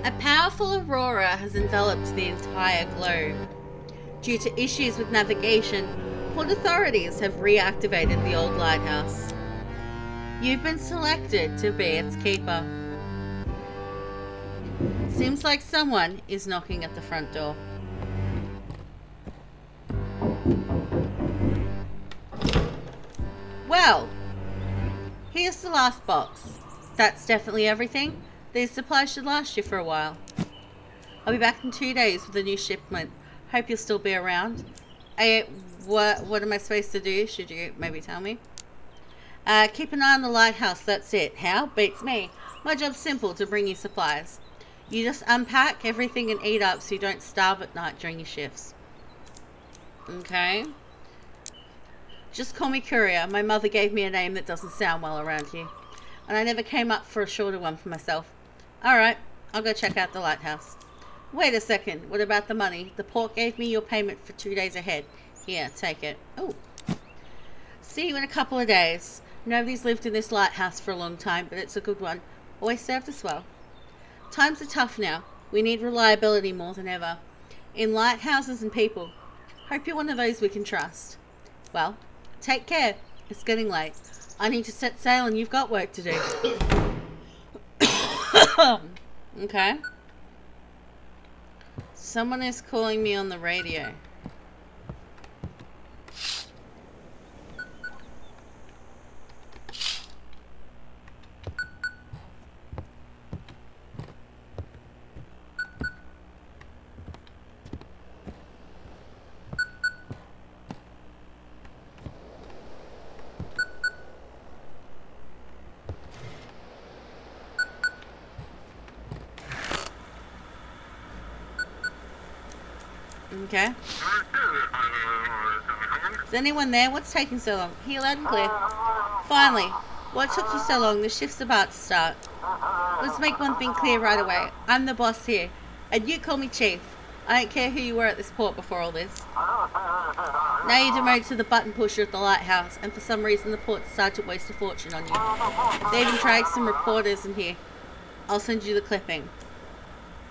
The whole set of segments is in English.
A powerful aurora has enveloped the entire globe. Due to issues with navigation, port authorities have reactivated the old lighthouse. You've been selected to be its keeper. Seems like someone is knocking at the front door. Well, here's the last box. That's definitely everything. These supplies should last you for a while. I'll be back in 2 days with a new shipment. Hope you'll still be around. What am I supposed to do? Should you maybe tell me? Keep an eye on the lighthouse, that's it. How? Beats me. My job's simple, to bring you supplies. You just unpack everything and eat up so you don't starve at night during your shifts. Okay. Just call me Courier. My mother gave me a name that doesn't sound well around here. And I never came up for a shorter one for myself. Alright, I'll go check out the lighthouse. Wait a second, what about the money? The port gave me your payment for 2 days ahead. Here, take it. Oh. See you in a couple of days. Nobody's lived in this lighthouse for a long time, but it's a good one. Always served us well. Times are tough now. We need reliability more than ever. In lighthouses and people. Hope you're one of those we can trust. Well, take care. It's getting late. I need to set sail and you've got work to do. Okay. Someone is calling me on the radio. Okay. Is anyone there? What's taking so long? Here, loud and clear. Finally. What took you so long? The shift's about to start. Let's make one thing clear right away. I'm the boss here, and you call me Chief. I don't care who you were at this port before all this. Now you're demoted to the button pusher at the lighthouse, and for some reason the port decided to waste a fortune on you. They even dragged some reporters in here. I'll send you the clipping.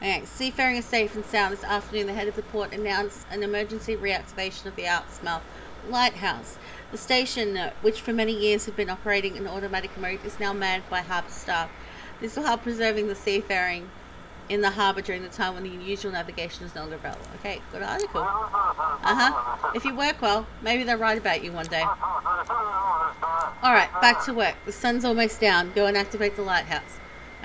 Okay, seafaring is safe and sound. This afternoon, the head of the port announced an emergency reactivation of the Outsmouth lighthouse. The station, which for many years had been operating in automatic mode, is now manned by harbour staff. This will help preserving the seafaring in the harbour during the time when the usual navigation is no longer available. Okay, good article. If you work well, maybe they'll write about you one day. Alright, back to work. The sun's almost down. Go and activate the lighthouse.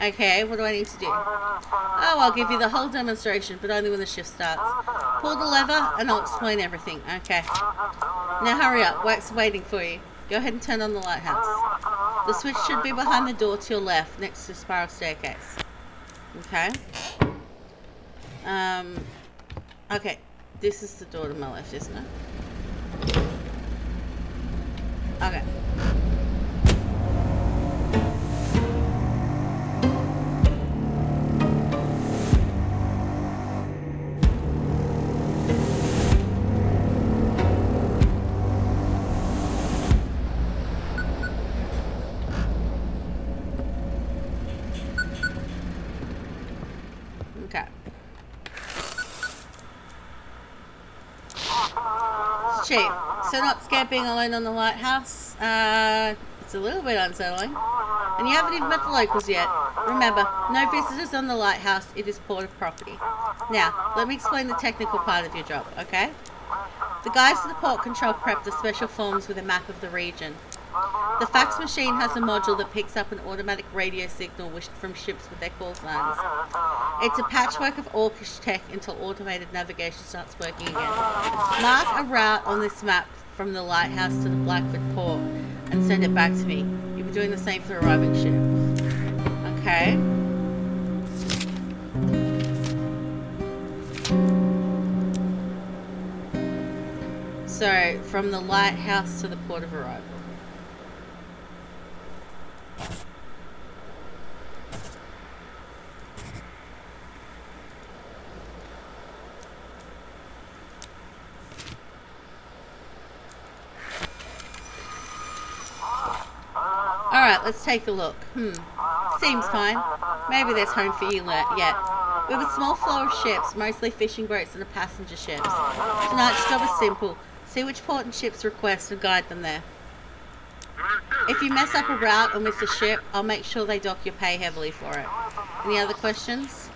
Okay, what do I need to do? Oh, I'll give you the whole demonstration, but only when the shift starts. Pull the lever and I'll explain everything. Okay. Now hurry up, work's waiting for you. Go ahead and turn on the lighthouse. The switch should be behind the door to your left, next to the spiral staircase. Okay. Okay. This is the door to my left, isn't it? Okay. Chief, so not scared being alone on the lighthouse? It's a little bit unsettling. And you haven't even met the locals yet. Remember, no visitors on the lighthouse. It is port of property. Now, let me explain the technical part of your job, okay? The guys at the port control prepped the special forms with a map of the region. The fax machine has a module that picks up an automatic radio signal from ships with their call signs. It's a patchwork of orcish tech until automated navigation starts working again. Mark a route on this map from the lighthouse to the Blackfoot port and send it back to me. You'll be doing the same for the arriving ship. Okay. So, from the lighthouse to the port of arrival. Alright, let's take a look. Seems fine. Maybe there's home for you yet. We have a small flow of ships, mostly fishing boats and passenger ships. Tonight's job is simple. See which port and ships request and guide them there. If you mess up a route or miss a ship, I'll make sure they dock your pay heavily for it. Any other questions?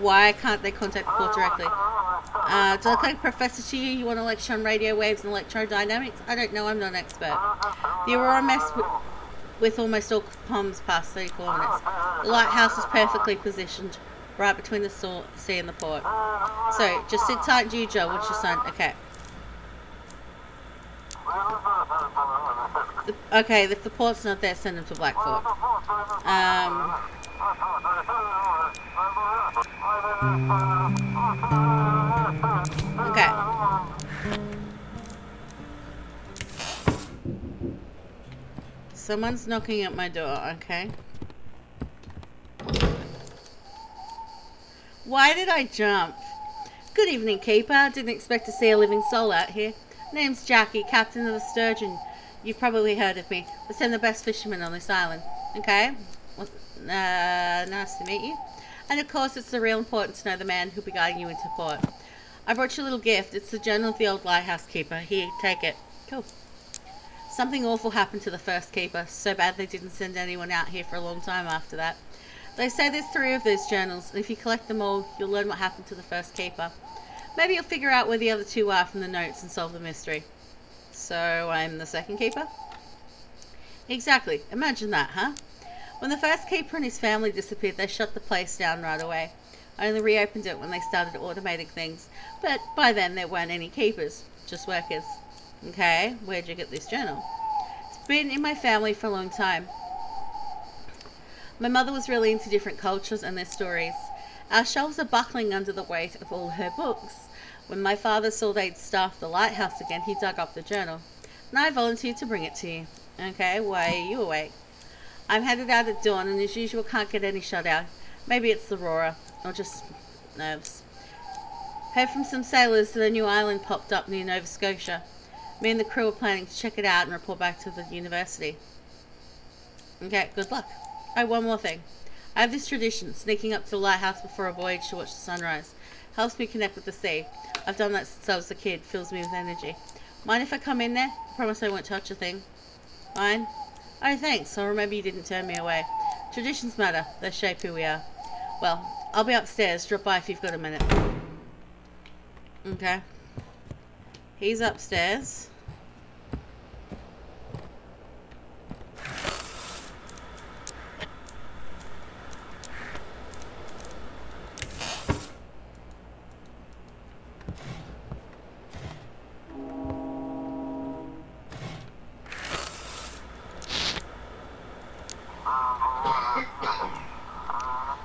Why can't they contact the port directly? Do I look like a professor to you? You want to lecture on radio waves and electrodynamics? I don't know, I'm not an expert. The Aurora mess with almost all comms past 30 kilometers. The lighthouse is perfectly positioned right between the sea and the port. So, just sit tight and do your job. What's your sign? Okay. Okay, if the port's not there, send them to Blackfoot. Okay. Someone's knocking at my door, okay. Why did I jump? Good evening, Keeper. Didn't expect to see a living soul out here. Name's Jackie, captain of the Sturgeon. You've probably heard of me. We send the best fishermen on this island. Okay? Well, nice to meet you. And of course, it's real important to know the man who'll be guiding you into port. I brought you a little gift. It's the journal of the old lighthouse keeper. Here, take it. Cool. Something awful happened to the first keeper. So bad they didn't send anyone out here for a long time after that. They say there's 3 of those journals, and if you collect them all, you'll learn what happened to the first keeper. Maybe you'll figure out where the other 2 are from the notes and solve the mystery. So, I'm the second keeper? Exactly. Imagine that, huh? When the first keeper and his family disappeared, they shut the place down right away. I only reopened it when they started automating things, but by then there weren't any keepers, just workers. Okay, where'd you get this journal? It's been in my family for a long time. My mother was really into different cultures and their stories. Our shelves are buckling under the weight of all her books. When my father saw they'd staffed the lighthouse again, he dug up the journal. And I volunteered to bring it to you. Okay, why are you awake? I'm headed out at dawn and as usual can't get any shut out. Maybe it's the Aurora, or just nerves. Heard from some sailors that a new island popped up near Nova Scotia. Me and the crew are planning to check it out and report back to the university. Okay, good luck. Oh, one more thing. I have this tradition, sneaking up to the lighthouse before a voyage to watch the sunrise. Helps me connect with the sea. I've done that since I was a kid. Fills me with energy. Mind if I come in there? I promise I won't touch a thing. Fine? Oh, thanks. I'll remember you didn't turn me away. Traditions matter. They shape who we are. Well, I'll be upstairs. Drop by if you've got a minute. Okay. He's upstairs.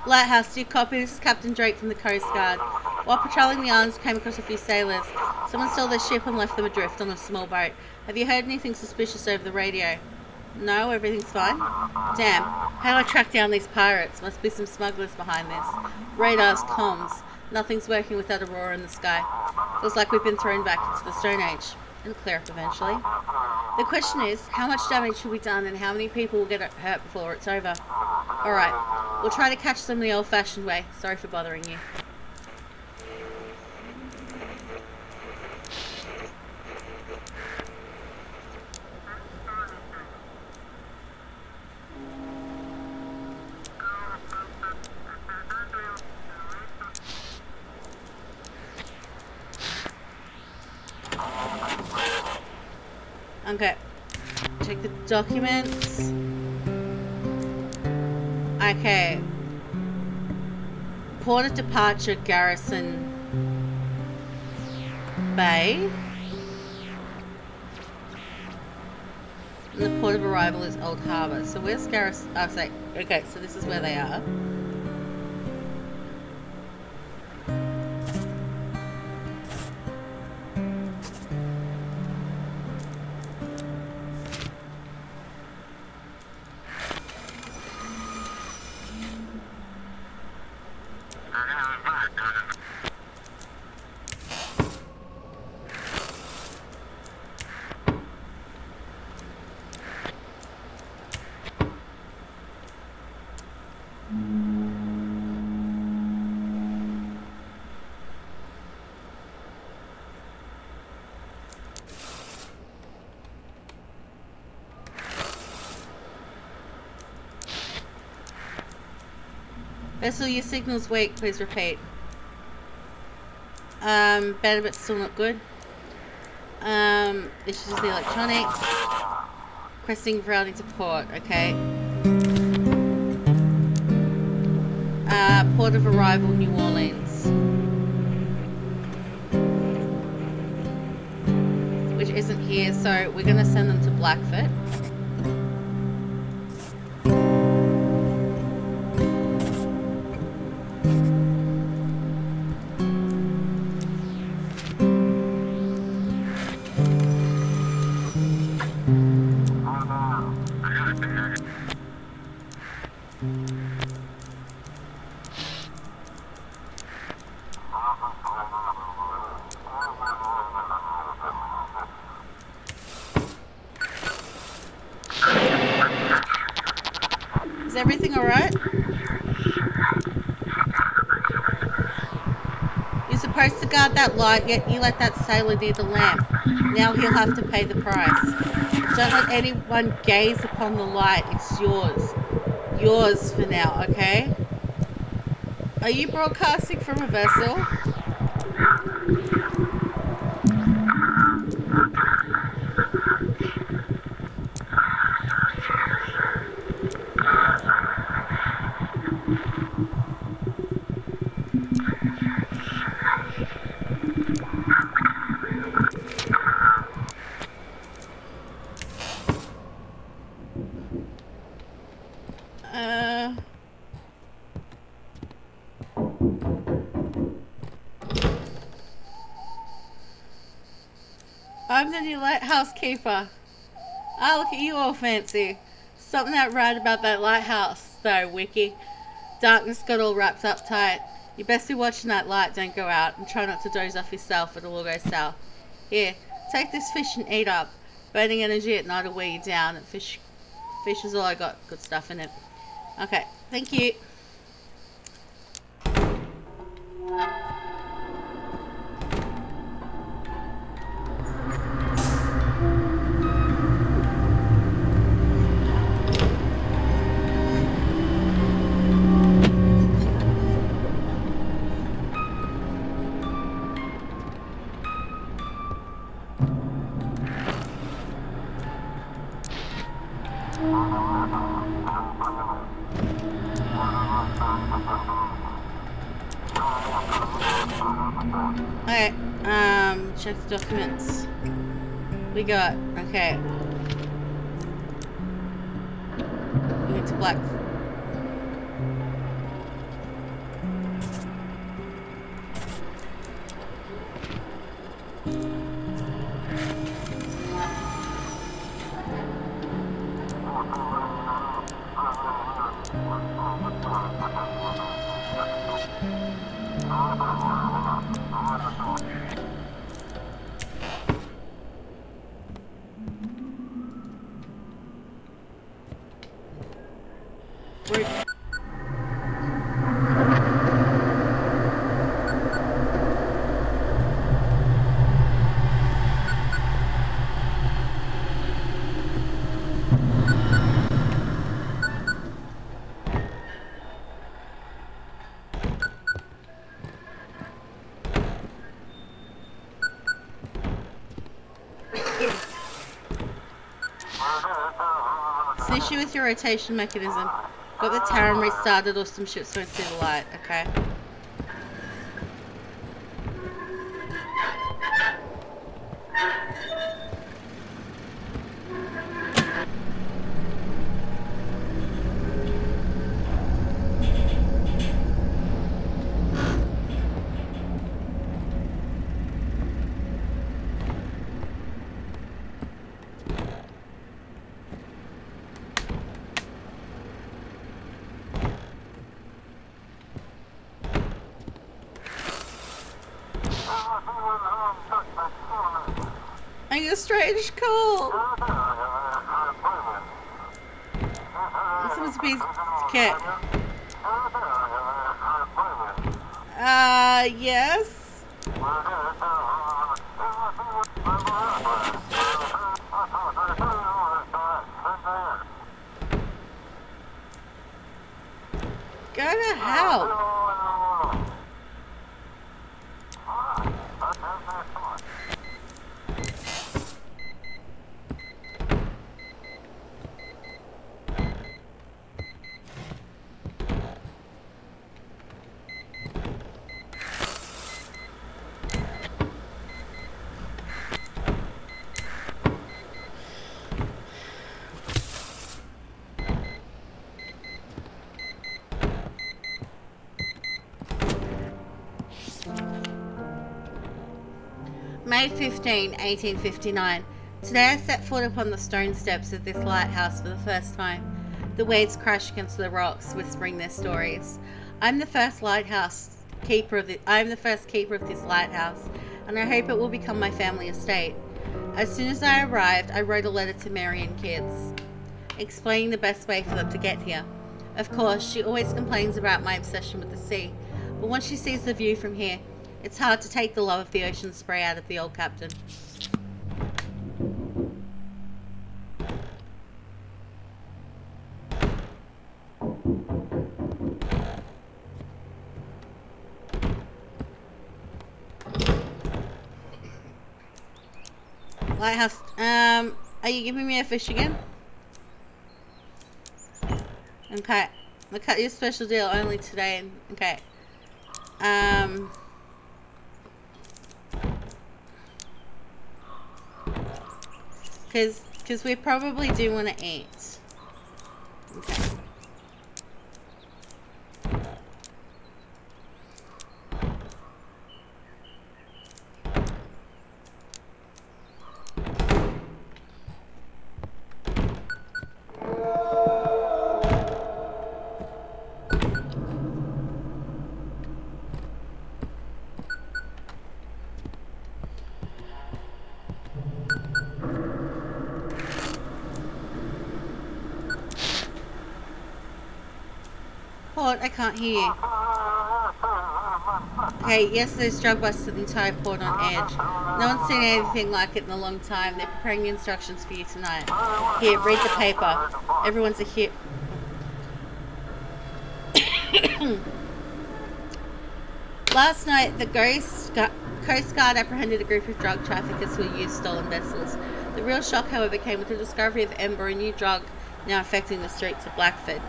Lighthouse, do you copy? This is Captain Drake from the Coast Guard. While patrolling the islands, came across a few sailors. Someone stole their ship and left them adrift on a small boat. Have you heard anything suspicious over the radio? No, everything's fine? Damn, how do I track down these pirates? Must be some smugglers behind this. Radars, comms. Nothing's working without Aurora in the sky. Feels like we've been thrown back into the Stone Age. It'll clear up eventually. The question is, how much damage will be done and how many people will get hurt before it's over? Alright, we'll try to catch them the old-fashioned way. Sorry for bothering you. Okay, check the documents. Okay. Port of departure, Garrison Bay. And the port of arrival is Old Harbour. So where's Garrison? Oh, say, okay, so this is where they are. Vessel, your signal's weak. Please repeat. Bandit's still not good. Issues with the electronics. Requesting routing to port. Okay. Port of arrival, New Orleans. Which isn't here, so we're going to send them to Blackfoot. Is everything alright? You're supposed to guard that light, yet you let that sailor near the lamp. Now he'll have to pay the price. Don't let anyone gaze upon the light. It's yours. Yours for now, okay? Are you broadcasting from a vessel? I'm the new lighthouse keeper. Ah, look at you all fancy. Something that right about that lighthouse, though, Wiki. Darkness got all wrapped up tight. You best be watching that light, don't go out, and try not to doze off yourself, it'll all go south. Here, take this fish and eat up. Burning energy at night will wear you down. Fish is all I got, good stuff in it. Okay, thank you. Okay, check the documents. We got, okay. We need to black. It's an issue with your rotation mechanism. Got the Taran restarted or some ships won't see the light, okay? I get a strange call. Someone's being cat. Yes. Go to hell. May 15, 1859. Today I set foot upon the stone steps of this lighthouse for the first time. The waves crash against the rocks, whispering their stories. I am the first keeper of this lighthouse, and I hope it will become my family estate. As soon as I arrived, I wrote a letter to Mary and kids, explaining the best way for them to get here. Of course, she always complains about my obsession with the sea, but once she sees the view from here, it's hard to take the love of the ocean spray out of the old captain. Lighthouse, are you giving me a fish again? Okay. I'll cut you a special deal only today. Okay. Because we probably do want to eat. Okay. Port, I can't hear you. Okay, yes, there's drug busts at the entire port on edge. No one's seen anything like it in a long time. They're preparing the instructions for you tonight. Here, read the paper. Everyone's a hit. Last night, the Coast Guard apprehended a group of drug traffickers who used stolen vessels. The real shock, however, came with the discovery of Ember, a new drug now affecting the streets of Blackford.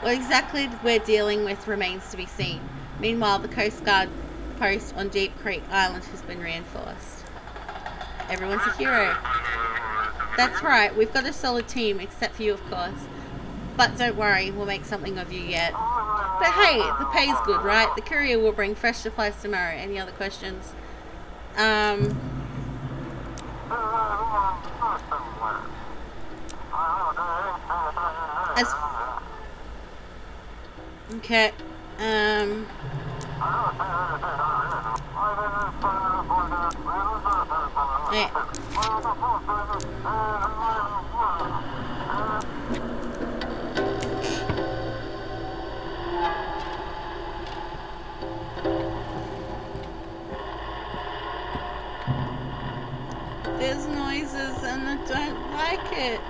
What exactly we're dealing with remains to be seen. Meanwhile, the Coast Guard post on Deep Creek Island has been reinforced. Everyone's a hero. That's right, we've got a solid team, except for you, of course. But don't worry, we'll make something of you yet. But hey, the pay's good, right? The courier will bring fresh supplies tomorrow. Any other questions? Okay. Yeah. There's noises and I don't like it.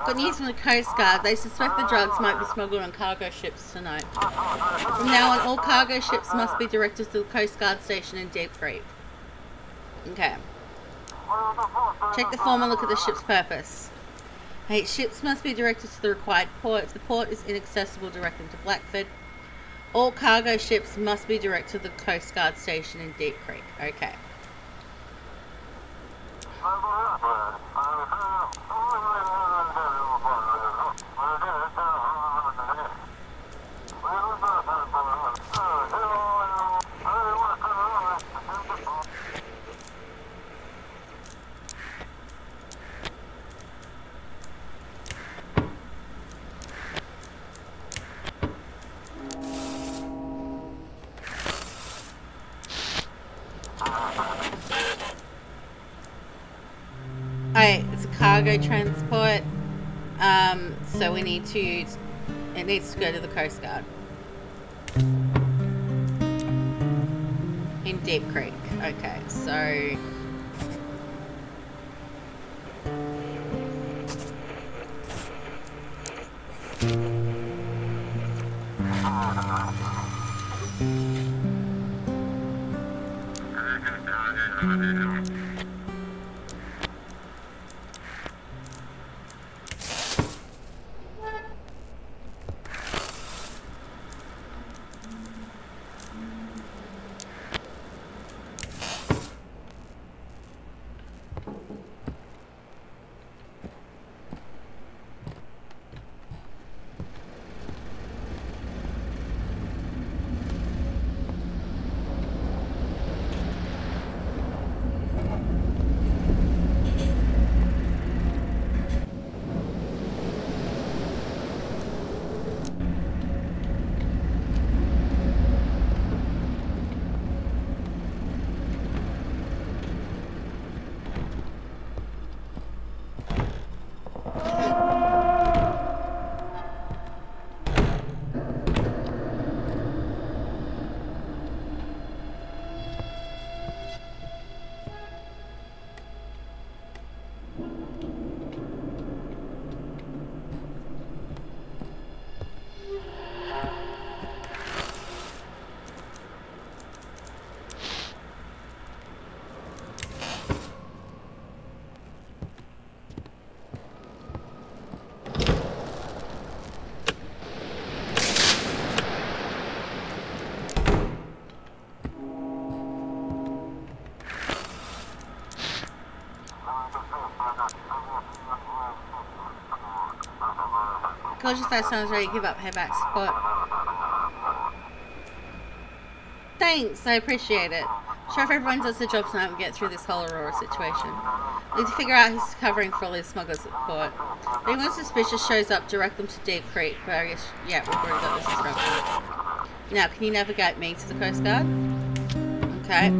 Got news from the Coast Guard. They suspect the drugs might be smuggled on cargo ships tonight. From now on, all cargo ships must be directed to the Coast Guard station in Deep Creek. Okay. Check the form and look at the ship's purpose. Hey, ships must be directed to the required port. If the port is inaccessible, direct them to Blackford. All cargo ships must be directed to the Coast Guard station in Deep Creek. Okay. cargo transport. So we need to, it needs to go to the Coast Guard in Deep Creek. Okay, so Gorgeous Star sounds ready to give up payback support. Thanks, I appreciate it. Sure, if everyone does their job tonight, we get through this whole Aurora situation. We need to figure out who's covering for all these smugglers at the port. If anyone suspicious shows up, direct them to Deep Creek, but I guess, yeah, we've already got this instruction. Now, can you navigate me to the Coast Guard? Okay.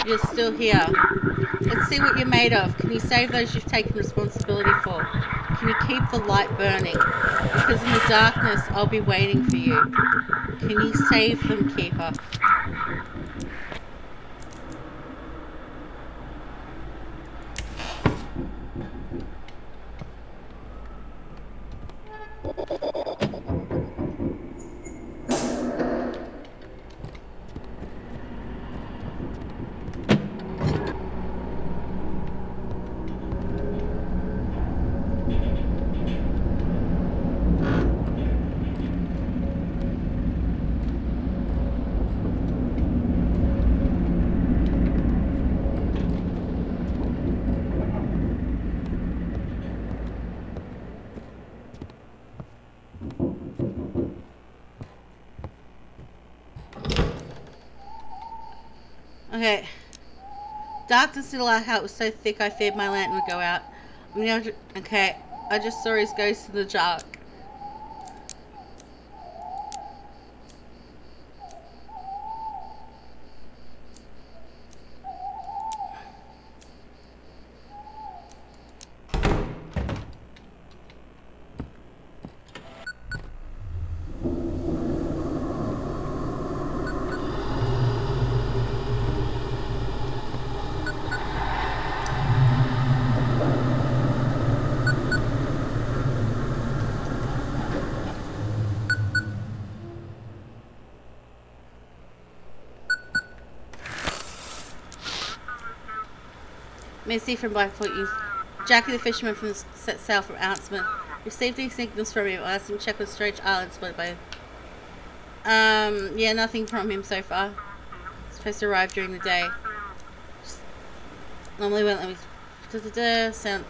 You're still here. Let's see what you're made of. Can you save those you've taken responsibility for? Can you keep the light burning? Because in the darkness, I'll be waiting for you. Can you save them, Keeper? Okay. Darkness in the lighthouse was so thick I feared my lantern would go out. Okay. I just saw his ghost in the dark. Missy from Blackfoot used Jackie the fisherman from set sail from Outsman Received any signals from him. I asked him to check with Strange Island spotted by... yeah, nothing from him so far. He's supposed to arrive during the day. Just normally won't let me... Sound...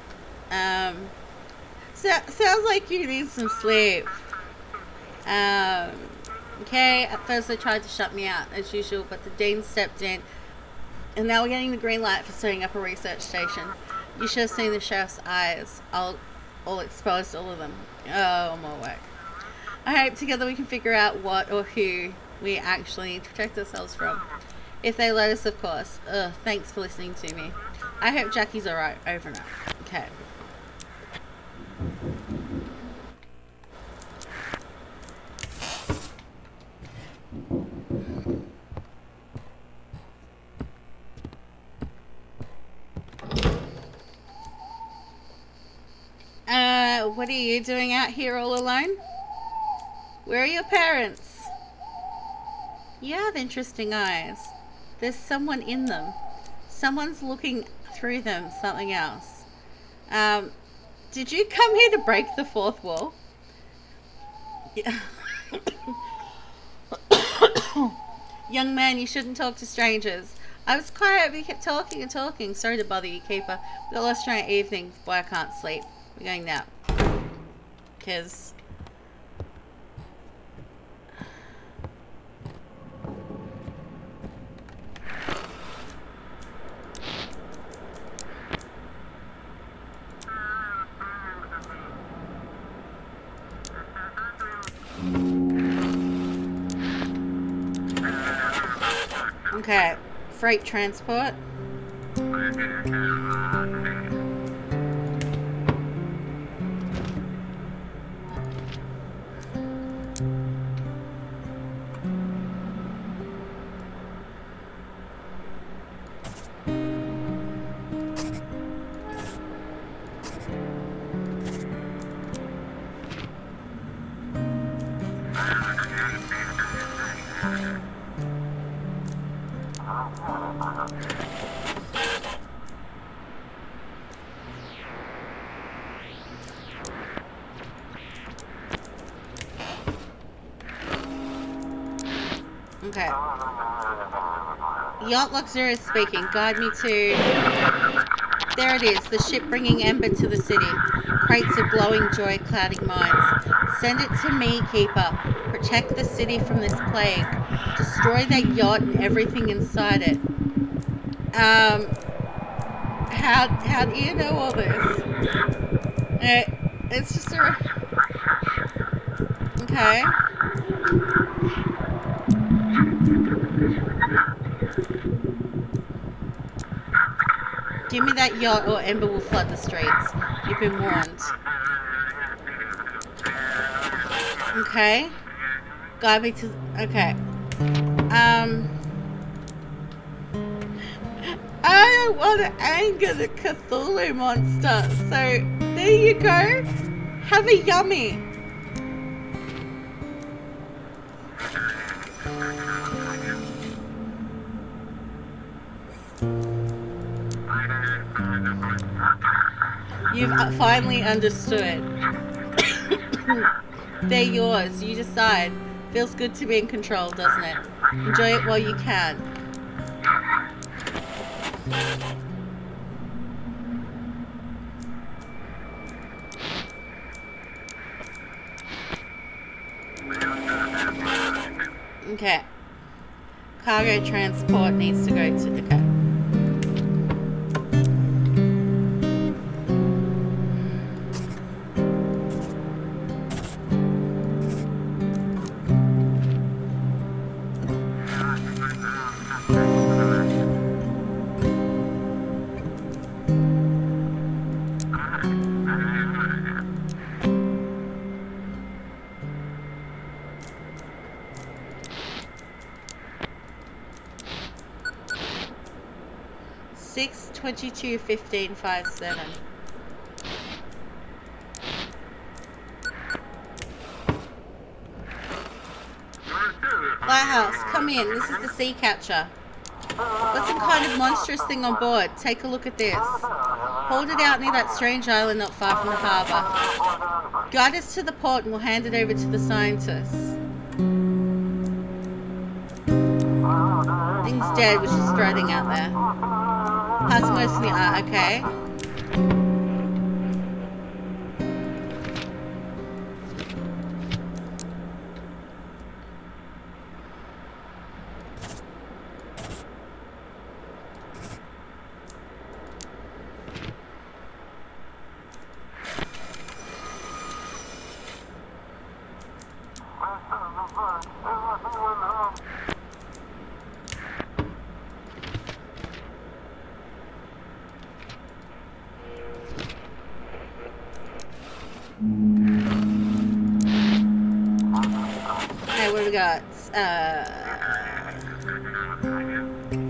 sounds like you need some sleep. Okay, at first they tried to shut me out, as usual, but the Dean stepped in. And now we're getting the green light for setting up a research station. You should have seen the sheriff's eyes. I'll expose all of them. Oh, more work. I hope together we can figure out what or who we actually need to protect ourselves from. If they let us, of course. Thanks for listening to me. I hope Jackie's alright. Over and out. Okay. What are you doing out here all alone? Where are your parents? You have interesting eyes. There's someone in them. Someone's looking through them, something else. Did you come here to break the fourth wall? Yeah. Young man, you shouldn't talk to strangers. I was quiet, but you kept talking and talking. Sorry to bother you, Keeper. We got lost during evenings. Boy, I can't sleep. We're going now. Because... Okay, freight transport. Okay. Yacht Luxurious speaking. Guide me to... There it is. The ship bringing ember to the city. Crates of glowing joy clouding minds. Send it to me, Keeper. Protect the city from this plague. Destroy that yacht and everything inside it. How do you know all this? It's just a... Okay. Give me that yacht or ember will flood the streets. You've been warned. Okay. Guide me to... Okay. I don't want to anger the Cthulhu monster. So, there you go. Have a yummy. You've finally understood. They're yours. You decide. Feels good to be in control, doesn't it? Enjoy it while you can. Okay. Cargo transport needs to go to... Okay. Six 22 15 57. Lighthouse, come in. This is the sea catcher. Got some kind of monstrous thing on board. Take a look at this. Hauled it out near that strange island not far from the harbour. Guide us to the port and we'll hand it over to the scientists. Thing's dead, was just floating out there. Passing most of the art, okay. Okay, what do we got?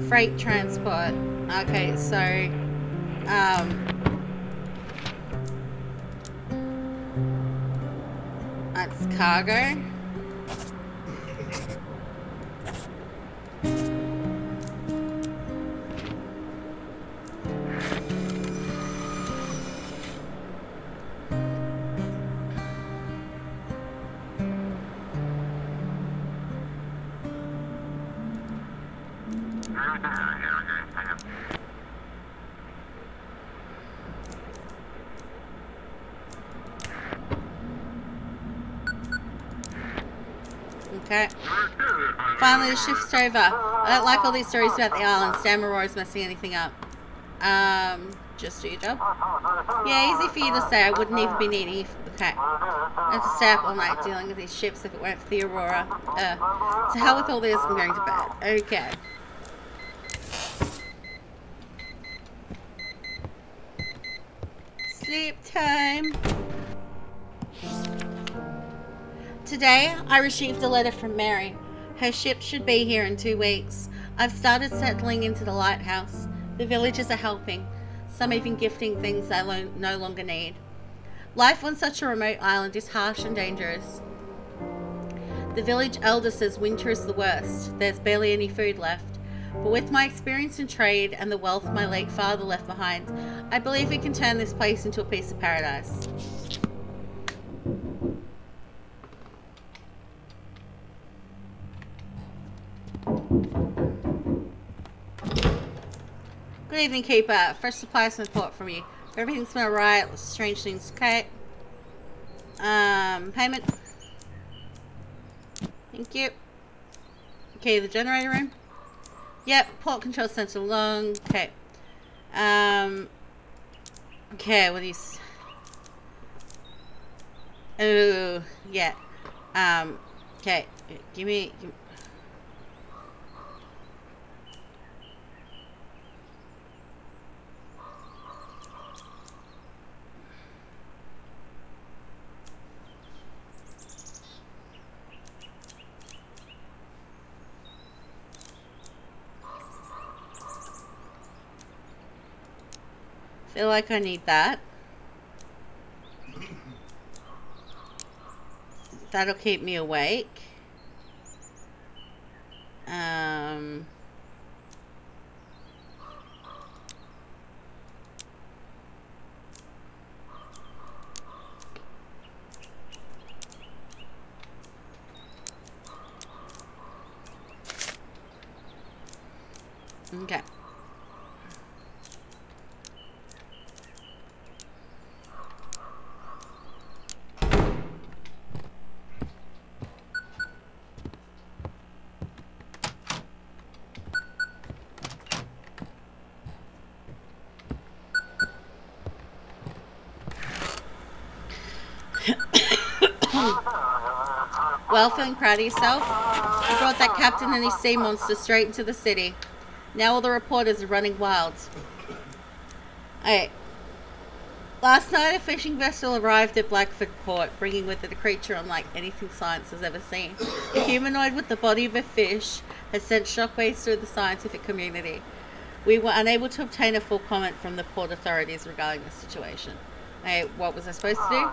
Freight transport. Okay, so that's cargo. Okay. Finally, the shift's over. I don't like all these stories about the island. Stan Marora's messing anything up. Just do your job. Yeah, easy for you to say. I wouldn't even be needing. Okay. I have to stay up all night dealing with these ships if it weren't for the Aurora. To hell with all this. I'm going to bed. Okay. Sleep time. Today, I received a letter from Mary. Her ship should be here in 2 weeks. I've started settling into the lighthouse. The villagers are helping, some even gifting things I no longer need. Life on such a remote island is harsh and dangerous. The village elder says winter is the worst. There's barely any food left. But with my experience in trade and the wealth my late father left behind, I believe we can turn this place into a piece of paradise. Good evening, Keeper. Fresh supplies and report from you. Everything's been alright. Strange things. Okay. Payment. Thank you. Okay, the generator room. Yep, port control center long. Okay. Okay, what are these? Oh, yeah. Okay. Give me feel like I need that. That'll keep me awake. Okay. Well, feeling proud of yourself? You brought that captain and his sea monster straight into the city. Now all the reporters are running wild. Alright. Last night a fishing vessel arrived at Blackford Port, bringing with it a creature unlike anything science has ever seen. A humanoid with the body of a fish has sent shockwaves through the scientific community. We were unable to obtain a full comment from the port authorities regarding the situation. Hey, what was I supposed to do?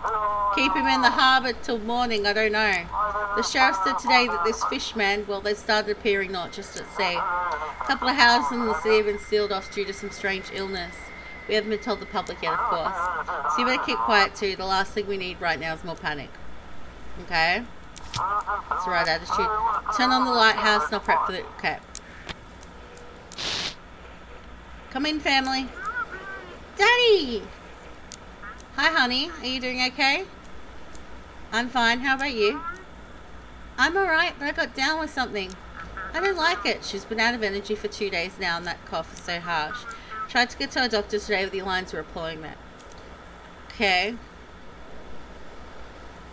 Keep him in the harbour till morning, I don't know. The sheriff said today that this fishmen, well, they started appearing not just at sea. A couple of houses in the city have been sealed off due to some strange illness. We haven't been told the public yet, of course. So you better keep quiet too. The last thing we need right now is more panic. Okay? That's the right attitude. Turn on the lighthouse and I'll prep for the... Okay. Come in, family. Daddy! Hi, honey. Are you doing okay? I'm fine. How about you? I'm alright, but I got down with something. I don't like it. She's been out of energy for 2 days now and that cough is so harsh. Tried to get to a doctor today, but the lines were appalling that. Okay.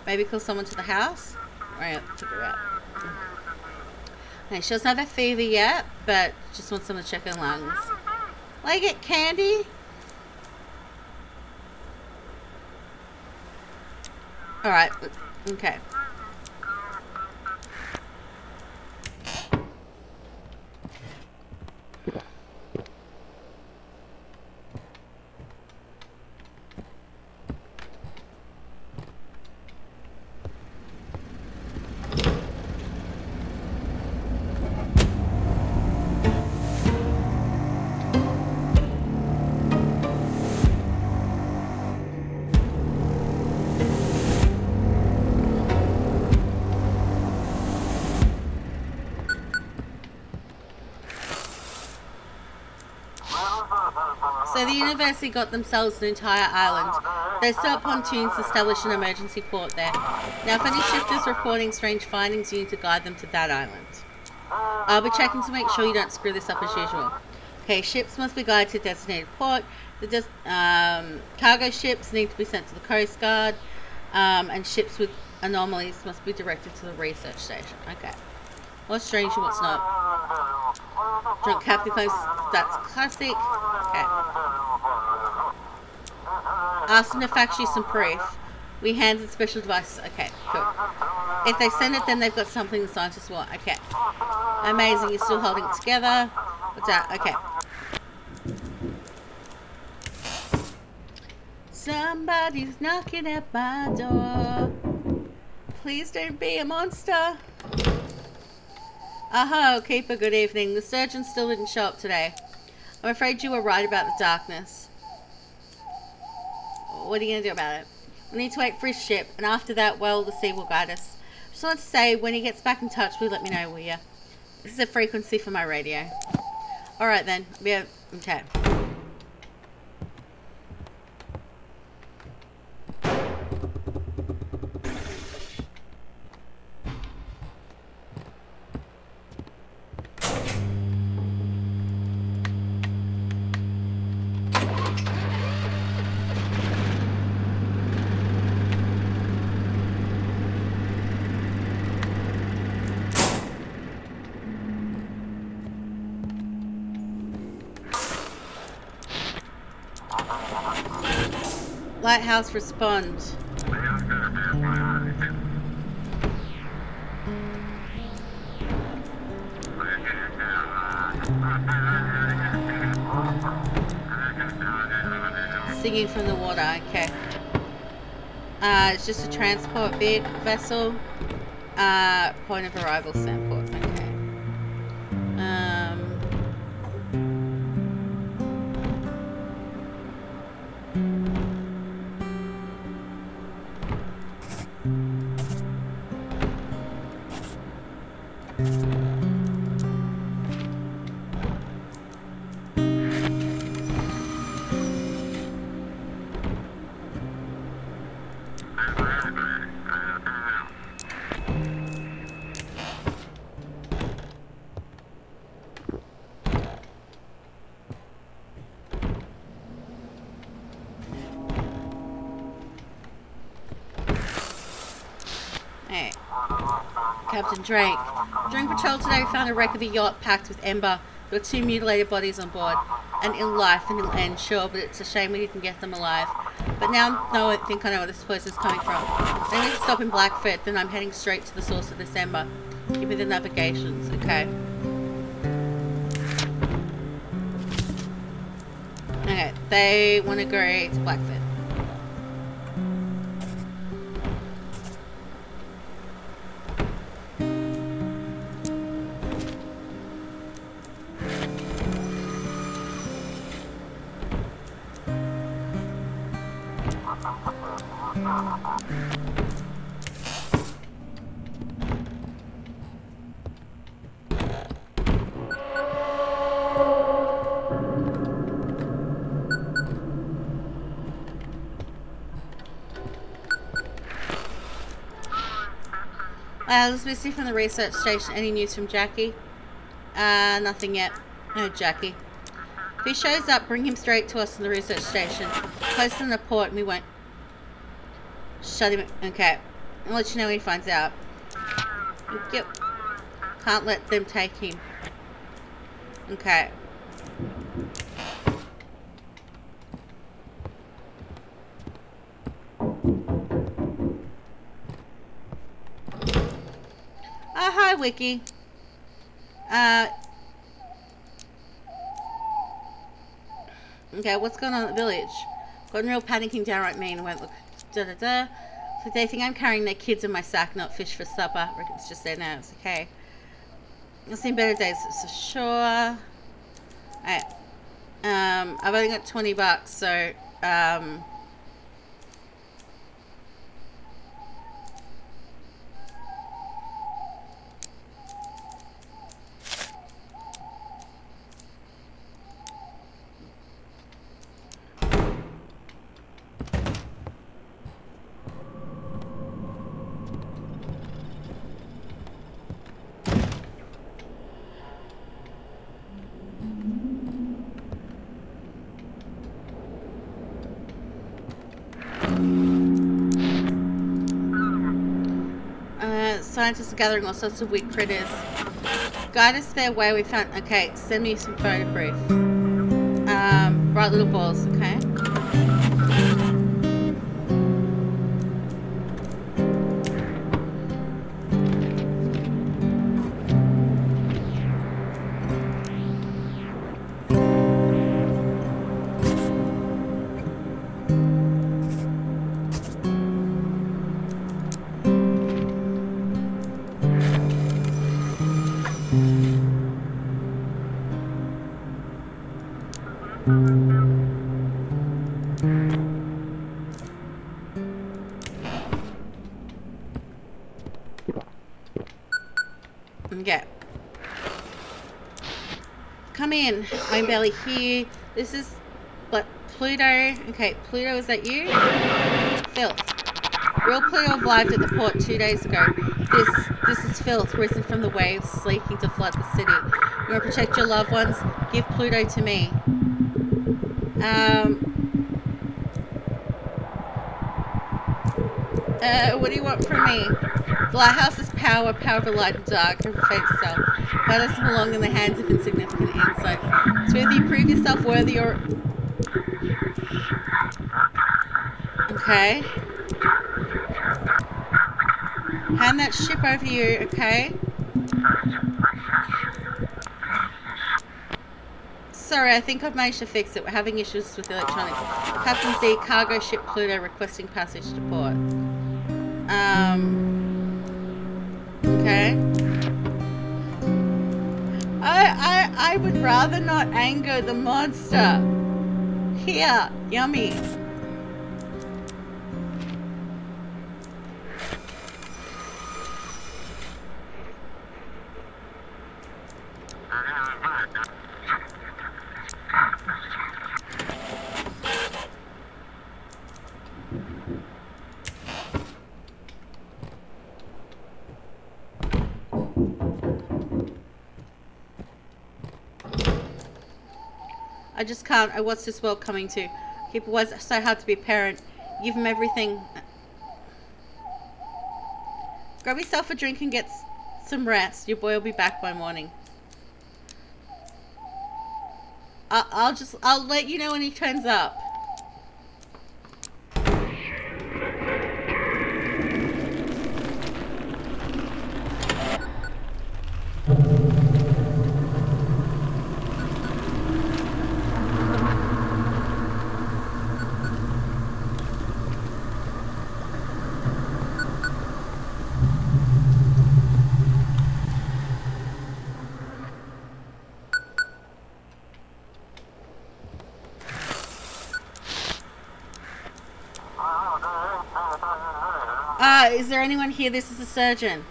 Maybe call someone to the house? Alright, figure out. Okay, she doesn't have a fever yet, but just wants someone to check her lungs. Will I get candy? Alright, okay. So the university got themselves an entire island. They set up pontoons to establish an emergency port there. Now if any shifters reporting strange findings, you need to guide them to that island. I'll be checking to make sure you don't screw this up as usual. Okay, ships must be guided to a designated port. The cargo ships need to be sent to the Coast Guard. And ships with anomalies must be directed to the research station. Okay. What's strange and what's not? Drunk captain claims that's classic. Okay. Ask them to fax you some proof. We handed special devices. Okay, cool. If they send it, then they've got something the scientists want. Okay. Amazing, you're still holding it together. What's that? Okay. Somebody's knocking at my door. Please don't be a monster. Aho, Keeper, good evening. The surgeon still didn't show up today. I'm afraid you were right about the darkness. What are you going to do about it? We need to wait for his ship, and after that, well, the sea will guide us. Just want to say, when he gets back in touch, will you let me know, will you? This is a frequency for my radio. Alright then. Yeah, okay. Lighthouse respond. Singing from the water, okay. It's just a transport vessel. Point of arrival, Sandport, okay. Captain Drake. During patrol today, we found a wreck of a yacht packed with ember. There were 2 mutilated bodies on board. An ill life and ill end, sure, but it's a shame we didn't get them alive. But now I think I know where this person's coming from. They need to stop in Blackfoot, then I'm heading straight to the source of this ember. Give me the navigations, okay. Okay, they want to go to Blackfoot. Let's be from the research station. Any news from Jackie? Nothing yet. No, Jackie. If he shows up, bring him straight to us in the research station. Post in the port and we won't shut him. Okay. I'll let you know when he finds out. Yep. Can't let them take him. Okay. Hi, Wiki. Okay, what's going on at the village? Got a real panicking downright mean and went, look, da-da-da. So they think I'm carrying their kids in my sack, not fish for supper. I reckon it's just their nerves, okay. I've seen better days, for sure. Alright. I've only got $20, so, scientists are gathering all sorts of weird critters. Guide us their way. We found. Okay, send me some photo proof. Bright little balls. Okay. Okay. Come in. I'm barely here. This is but Pluto. Okay, Pluto, is that you? Filth. Real Pluto arrived at the port 2 days ago. This is filth risen from the waves, seeking to flood the city. You want to protect your loved ones? Give Pluto to me. What do you want from me? The lighthouse is power of the light and dark, of fate itself. Power doesn't belong in the hands of insignificant insight. So whether you prove yourself worthy or... Okay. Hand that ship over you, okay? Sorry, I think I've managed to fix it. We're having issues with electronics. Captain Z, cargo ship Pluto requesting passage to port. Okay. I would rather not anger the monster. Here, yummy. I just can't. What's this world coming to? People, why is it so hard to be a parent? Give them everything. Grab yourself a drink and get some rest. Your boy will be back by morning. I'll let you know when he turns up. Is there anyone here? This is the surgeon.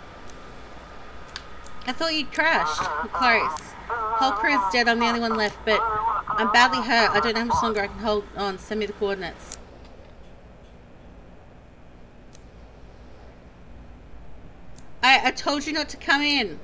I thought you'd crashed. We're close. Whole crew's dead. I'm the only one left, but I'm badly hurt. I don't know how much longer I can hold on. Send me the coordinates. I told you not to come in.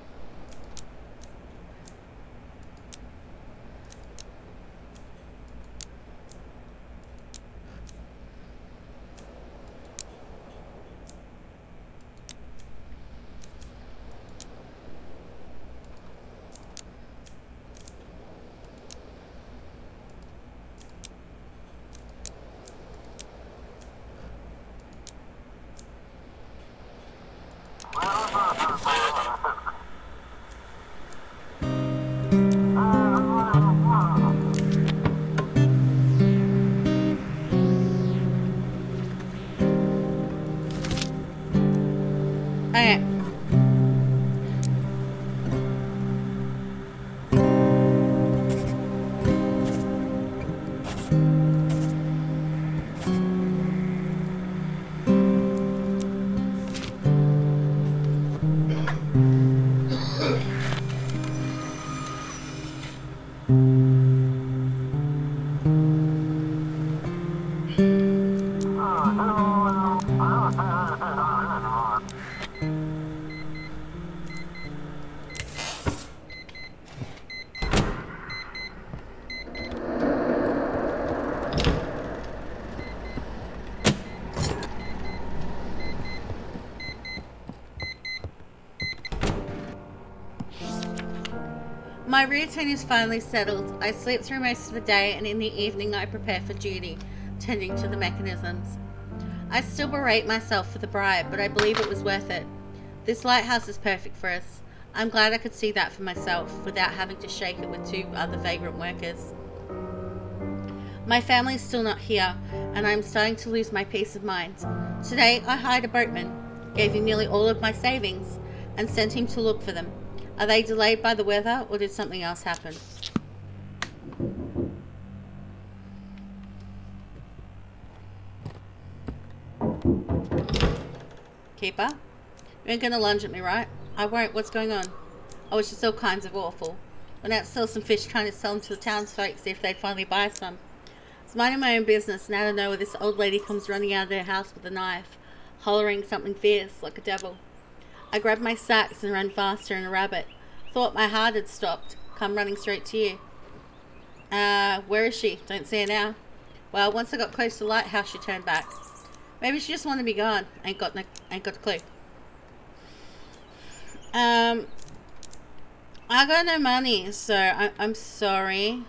Okay. My routine is finally settled. I sleep through most of the day, and in the evening I prepare for duty, tending to the mechanisms. I still berate myself for the bribe, but I believe it was worth it. This lighthouse is perfect for us. I'm glad I could see that for myself, without having to shake it with 2 other vagrant workers. My family is still not here, and I'm starting to lose my peace of mind. Today I hired a boatman, gave him nearly all of my savings, and sent him to look for them. Are they delayed by the weather, or did something else happen? Keeper? You ain't gonna lunge at me, right? I won't. What's going on? Oh, it's just all kinds of awful. Went out to sell some fish, trying to sell them to the townsfolk, see if they'd finally buy some. I was minding my own business, and out of nowhere this old lady comes running out of their house with a knife, hollering something fierce, like a devil. I grabbed my sacks and ran faster than a rabbit. Thought my heart had stopped. Come running straight to you. Where is she? Don't see her now. Well, once I got close to the lighthouse, she turned back. Maybe she just wanted to be gone. Ain't got a clue. I got no money, so I'm sorry.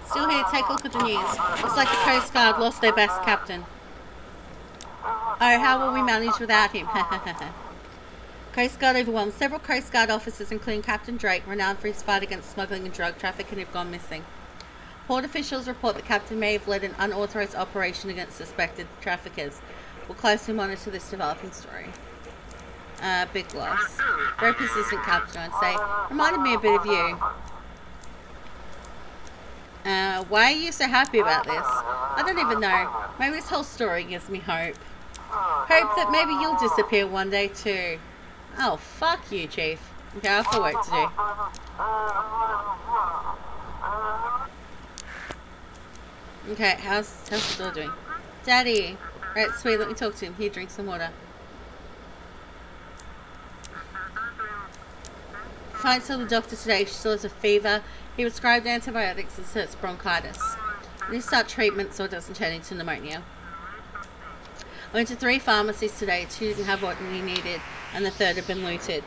Still here, take a look at the news. Looks like the Coast Guard lost their best captain. Oh, how will we manage without him? Coast Guard overwhelmed. Several Coast Guard officers, including Captain Drake, renowned for his fight against smuggling and drug trafficking, have gone missing. Port officials report the captain may have led an unauthorized operation against suspected traffickers. We'll closely monitor this developing story. Big loss. Very persistent captain, I'd say. Reminded me a bit of you. Why are you so happy about this? I don't even know. Maybe this whole story gives me hope. Hope that maybe you'll disappear one day too. Oh, fuck you, Chief. Okay, I've got work to do. Okay, how's the door doing? Daddy! Right, sweet, let me talk to him. Here, drink some water. Fine, saw the doctor today. She still has a fever. He prescribed antibiotics and said it's bronchitis. I need to start treatment so it doesn't turn into pneumonia. I went to 3 pharmacies today. 2 didn't have what he needed, and the 3rd had been looted.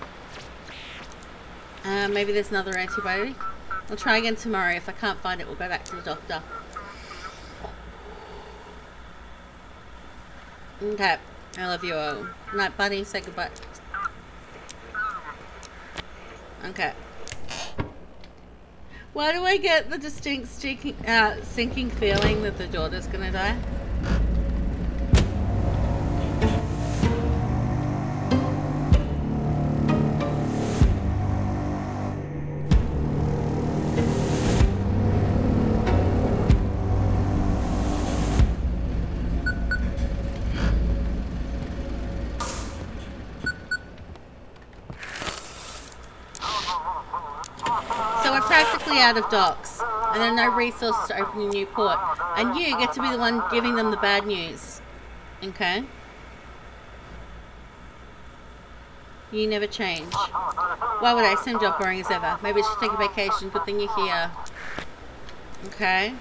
Maybe there's another antibiotic. I'll try again tomorrow. If I can't find it, we'll go back to the doctor. Okay. I love you all. Good night, buddy. Say goodbye. Okay. Why do I get the distinct sinking feeling that the daughter's gonna die? completely out of docks, and there are no resources to open a new port. And you get to be the one giving them the bad news. Okay? You never change. Why would I? Same job, boring as ever. Maybe I should take a vacation. Good thing you're here. Okay.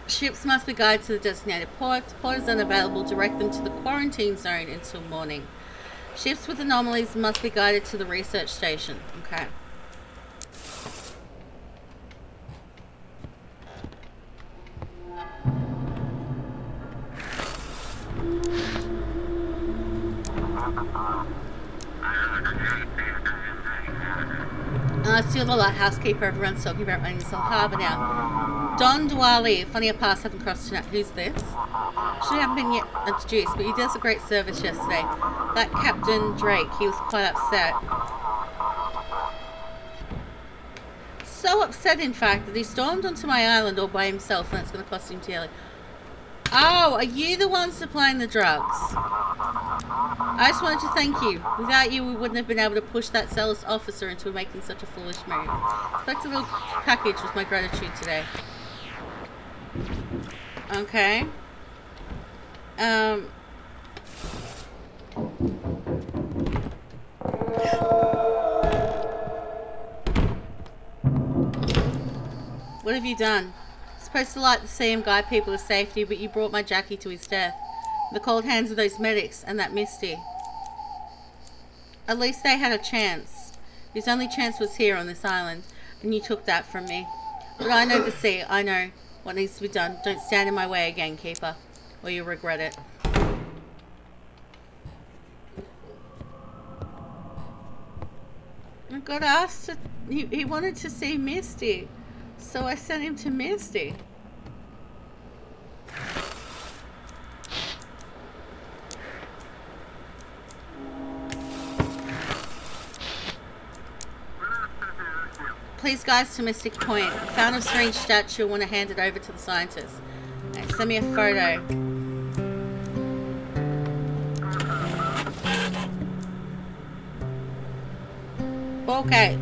Ships must be guided to the designated port. The port is unavailable. Direct them to the quarantine zone until morning. Ships with anomalies must be guided to the research station. Okay. Still the lighthouse keeper. Everyone's talking about running Soul Harbour now. Don Dwali. Funny our paths haven't crossed tonight. Who's this? She haven't been yet introduced, but he does a great service yesterday. That Captain Drake, he was quite upset. So upset, in fact, that he stormed onto my island all by himself, and it's going to cost him dearly. Oh, are you the one supplying the drugs? I just wanted to thank you. Without you, we wouldn't have been able to push that zealous officer into making such a foolish move. Expect a little package with my gratitude today. Okay. What have you done? Supposed to light the sea and guide people to safety, but you brought my Jackie to his death. The cold hands of those medics and that Misty. At least they had a chance. His only chance was here on this island, and you took that from me. But I know the sea. I know what needs to be done. Don't stand in my way again, Keeper, or you'll regret it. I got asked to... He wanted to see Misty, so I sent him to Misty. Please guys to Mystic Point. I found a strange statue. I want to hand it over to the scientists. Right, send me a photo. Okay.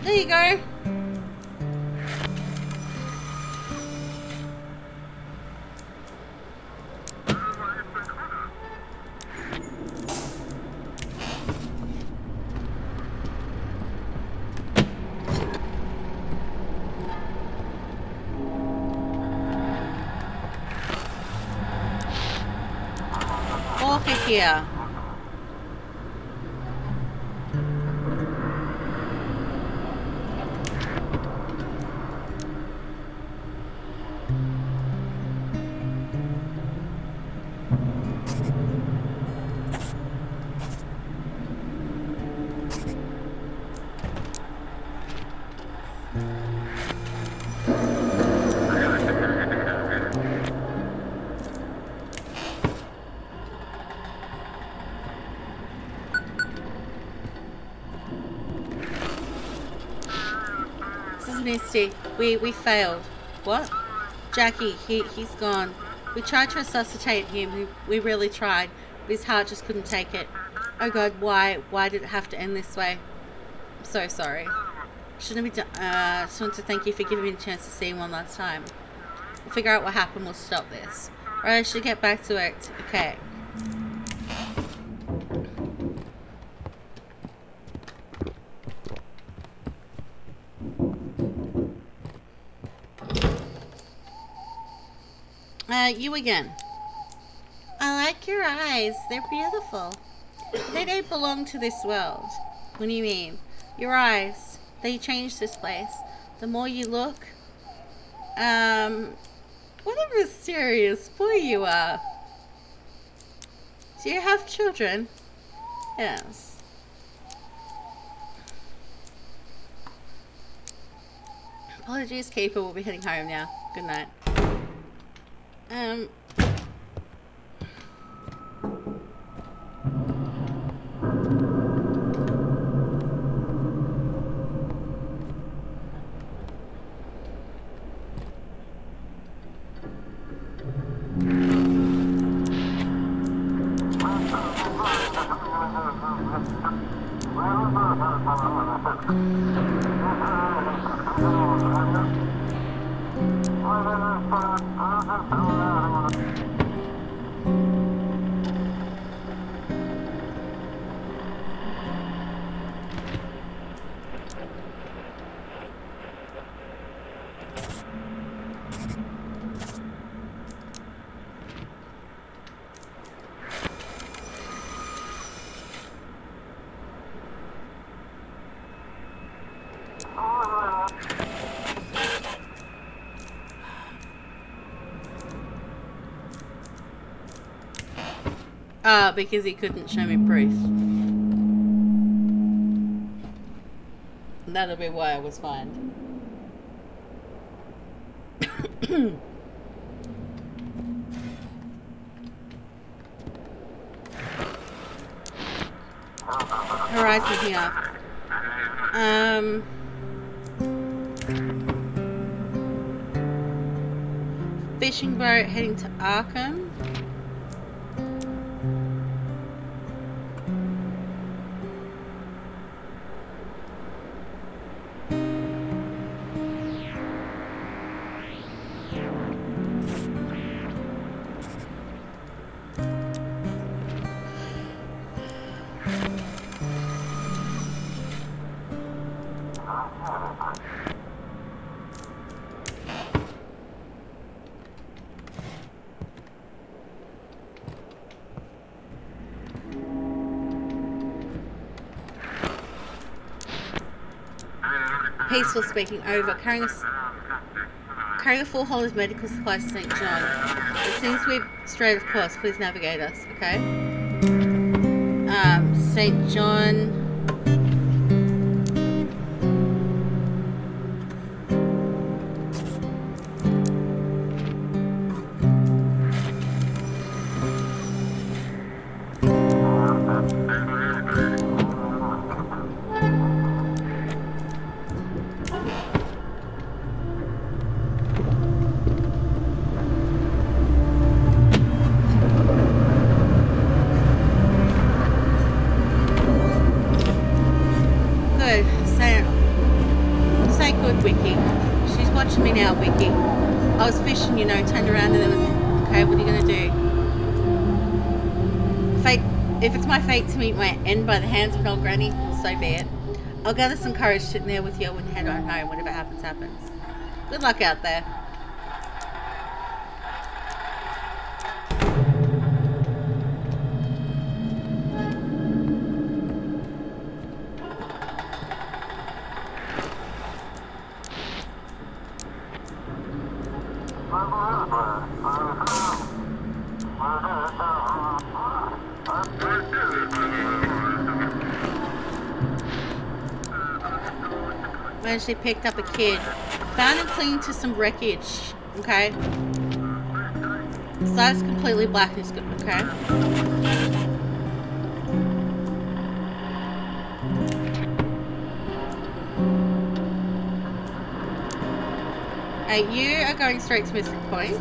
There you go. Walker here. Misty, we failed. What? Jackie, he's gone. We tried to resuscitate him. We really tried, but his heart just couldn't take it. Oh God, why did it have to end this way? I'm so sorry. Shouldn't have been done. Just wanted to thank you for giving me a chance to see him one last time. We'll figure out what happened. We'll stop this. Alright, I should get back to it. Okay. You again. I like your eyes. They're beautiful. They don't belong to this world. What do you mean? Your eyes. They change this place. The more you look. What a mysterious boy you are. Do you have children? Yes. Apologies, Keeper. We'll be heading home now. Good night. Because he couldn't show me proof. That'll be why I was fined. Horizon here. Fishing boat heading to Arkham. Peaceful speaking over. Carrying a full haul of medical supplies to St. John. It seems to be straight of course. Please navigate us, okay? St. John. Say good, Wiki. She's watching me now, Wiki. I was fishing, you know, turned around and there was... Okay, what are you going to do? Fate... If it's my fate to meet my end by the hands of an old granny, so be it. I'll gather some courage sitting there with you and head on home. Whatever happens, happens. Good luck out there. Actually picked up a kid. Found him clinging to some wreckage. Okay. His eyes completely black and he's good. Okay. You are going straight to missing point.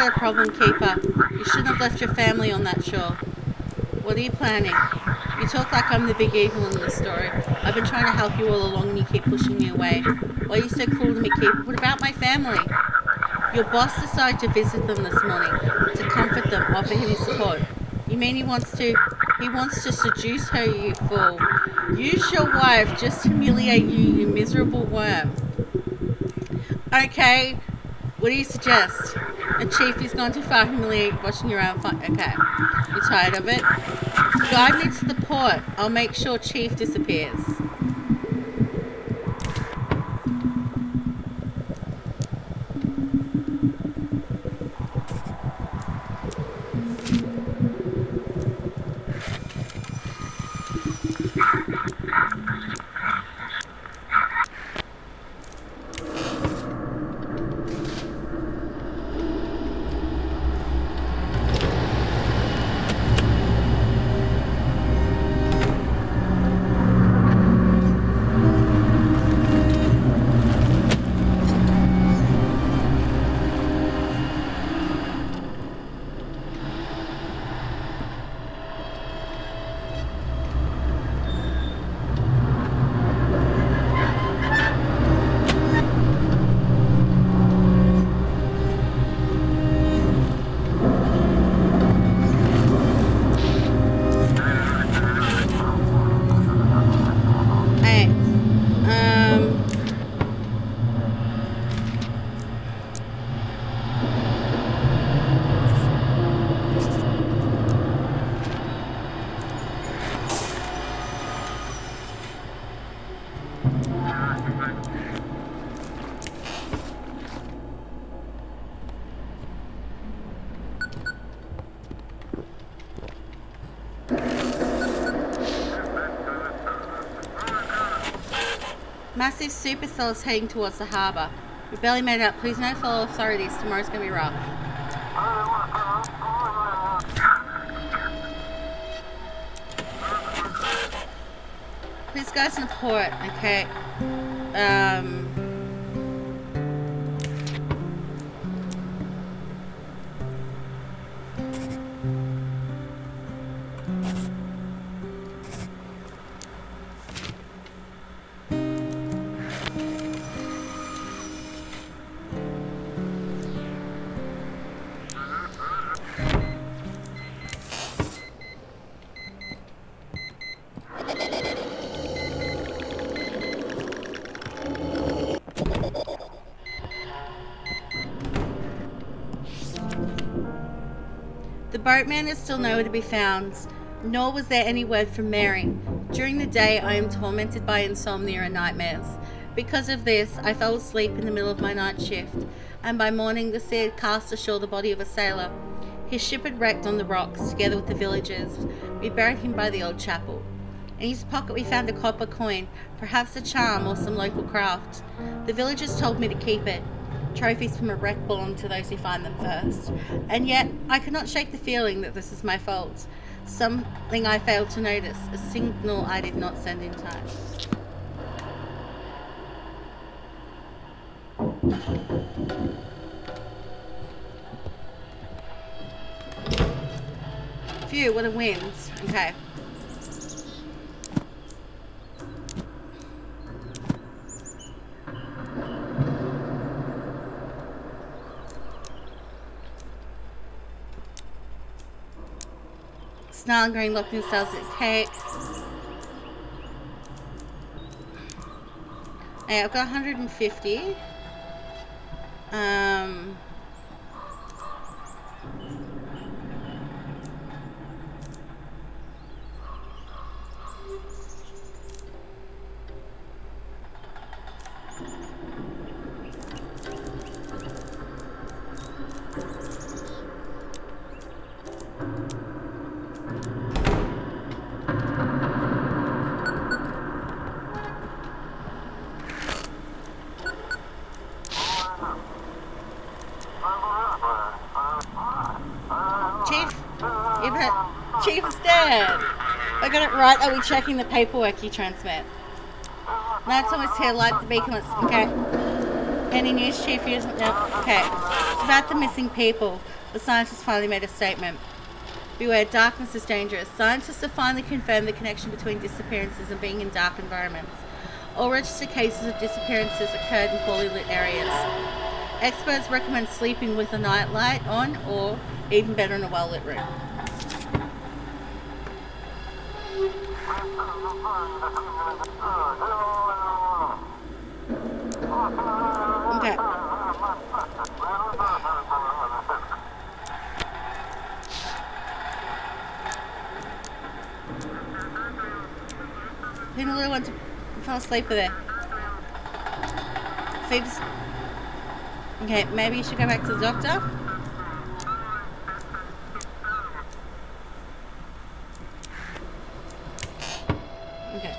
got a problem, Keeper. You shouldn't have left your family on that shore. What are you planning? You talk like I'm the big evil in this story. I've been trying to help you all along and you keep pushing me away. Why are you so cruel to me, Keeper? What about my family? Your boss decided to visit them this morning, to comfort them, offer him support. You mean he wants to seduce her, you fool. Use your wife, just humiliate you, you miserable worm. Okay, what do you suggest? A chief who's gone too far, humiliate, watching your own fun. Okay, you tired of it? Guide me to the port. I'll make sure Chief disappears. Massive supercell is heading towards the harbour. We barely made it up. Please no follow authorities. Tomorrow's going to be rough. Please go to the port. Okay. The boatman is still nowhere to be found, nor was there any word from Mary. During the day, I am tormented by insomnia and nightmares. Because of this, I fell asleep in the middle of my night shift, and by morning the sea had cast ashore the body of a sailor. His ship had wrecked on the rocks, together with the villagers. We buried him by the old chapel. In his pocket we found a copper coin, perhaps a charm or some local craft. The villagers told me to keep it. Trophies from a wreck belong to those who find them first. And yet, I could not shake the feeling that this is my fault. Something I failed to notice, a signal I did not send in time. Phew, what a wind. Okay. Snarling, green, locking themselves in a cake. Yeah, I've got 150. Chief is dead. I got it right. Are we checking the paperwork you transmit? No, it's almost here. Light the beacon. Okay. Any news, Chief? No. Okay. about the missing people. The scientists finally made a statement. Beware, darkness is dangerous. Scientists have finally confirmed the connection between disappearances and being in dark environments. All registered cases of disappearances occurred in poorly lit areas. Experts recommend sleeping with a nightlight on, or even better, in a well-lit room. Okay. Then the little one fell asleep with it. Okay, maybe you should go back to the doctor. Okay.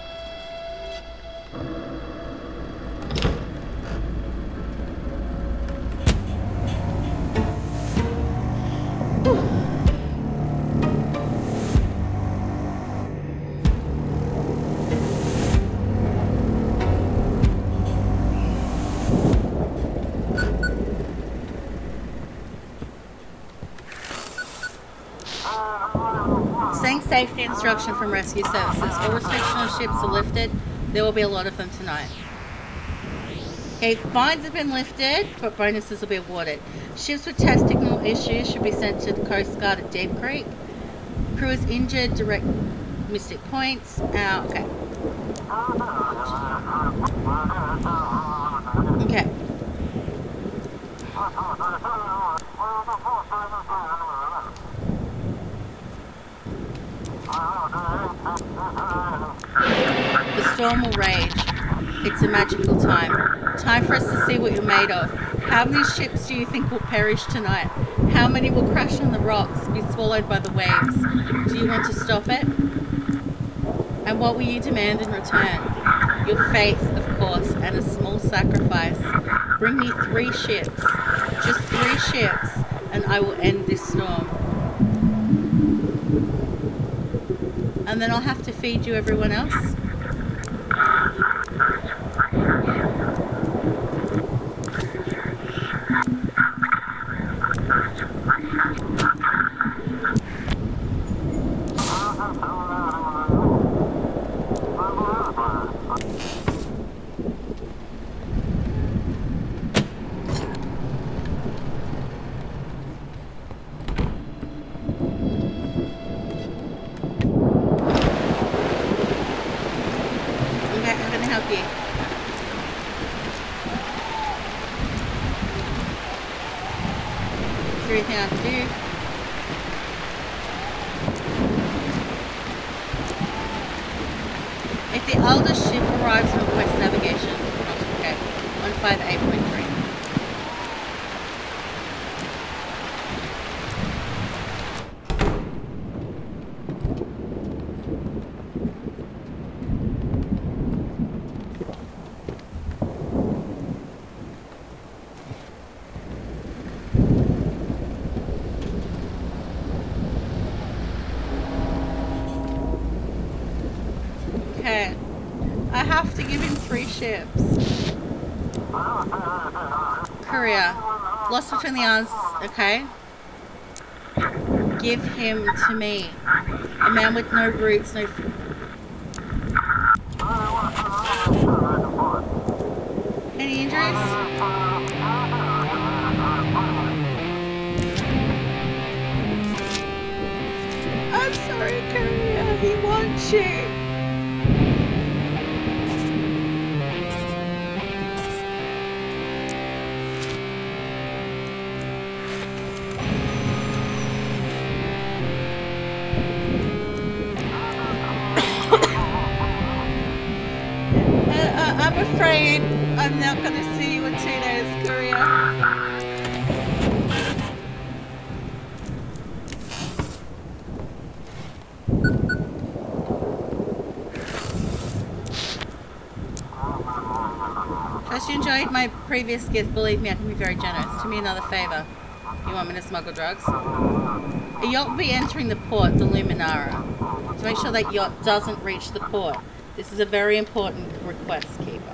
Saying safety instruction from rescue services. All restrictions on ships are lifted. There will be a lot of them tonight. Okay, fines have been lifted, but bonuses will be awarded. Ships with technical issues should be sent to the Coast Guard at Deep Creek. Crew is injured, direct Mystic Points. Okay. Okay. The storm will rage. It's a magical time. Time for us to see what you're made of. How many ships do you think will perish tonight? How many will crash on the rocks, be swallowed by the waves? Do you want to stop it? And what will you demand in return? Your faith, of course, and a small sacrifice. Bring me 3 ships. Just 3 ships, and I will end this storm. And then I'll have to feed you everyone else. Anything I can do. If the eldest ship arrives on West Navigation, okay, 158.3. Okay, I have to give him 3 ships. Courier, lost between the arms, okay? Give him to me. A man with no roots, no... Any injuries? I'm sorry, Courier, he wants you. I'm afraid I'm not going to see you in 2 days, Courier. As you enjoyed my previous gift, believe me, I can be very generous. Do me another favor. You want me to smuggle drugs? A yacht will be entering the port, the Luminara. To make sure that yacht doesn't reach the port. This is a very important request, Keeper.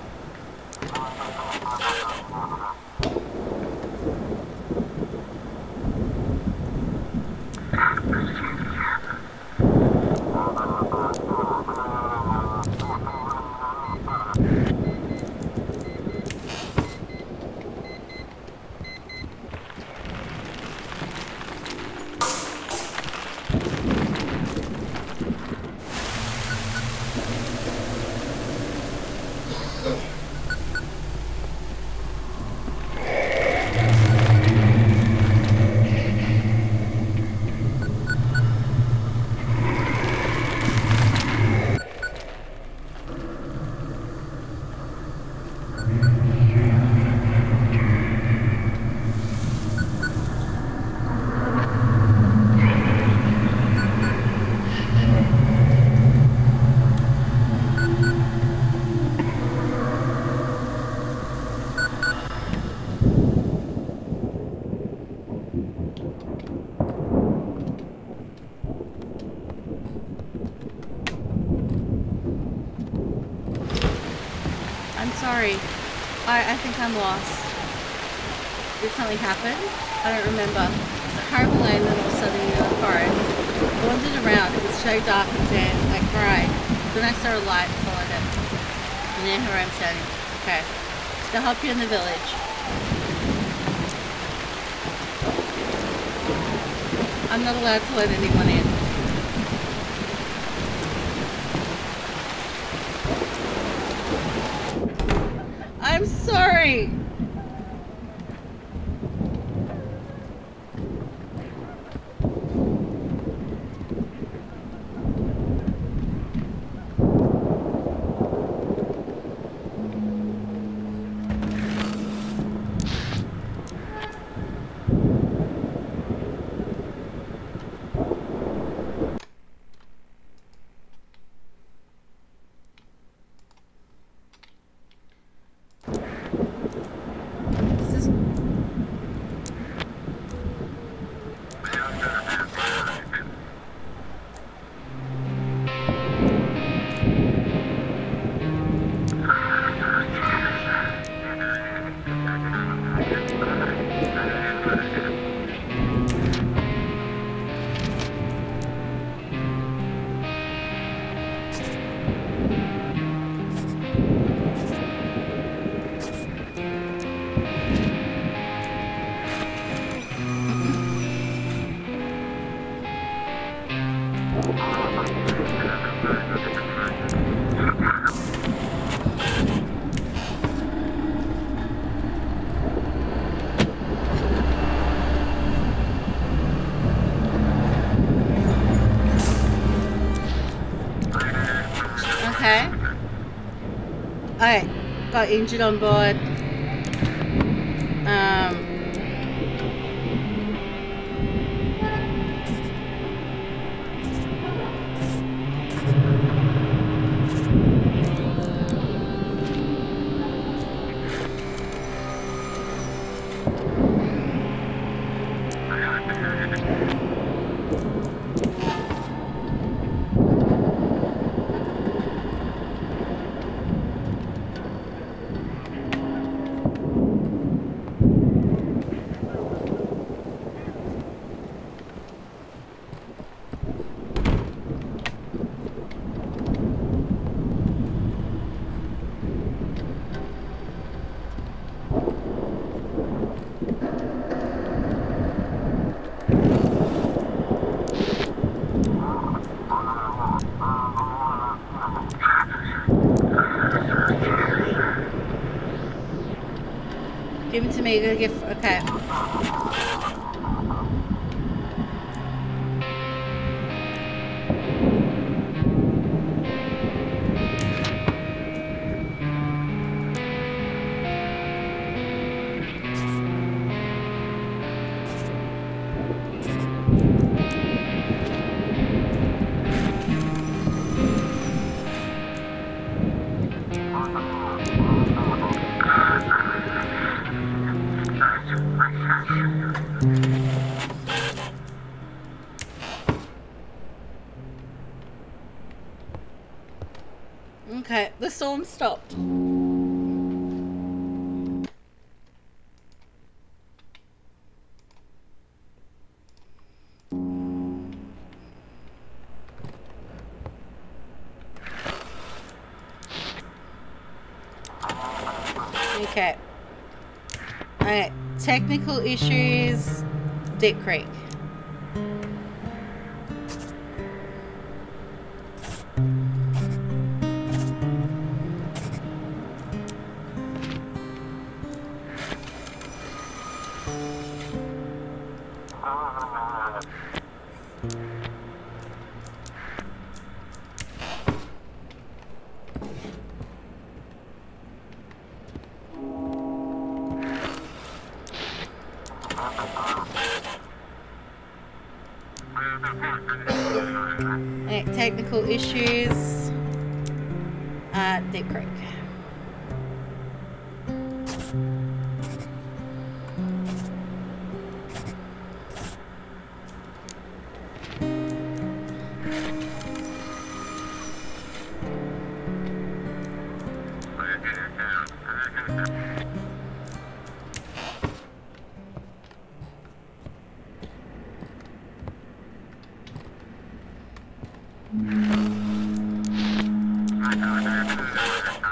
sorry. I think I'm lost. Did something happen? I don't remember. The horrible lane, then all of a sudden in the forest. I wandered around. It was so dark and damp. I cried. Then I saw a light and followed it. And there here I'm standing. Okay. They'll help you in the village. I'm not allowed to let anyone in. I'm sorry. Okay. Alright. Got injured on board. Give it to me. Gonna give. Okay. Okay, the storm stopped. Okay. Alright, technical issues, Dick Creek. Technical issues at Deep Creek.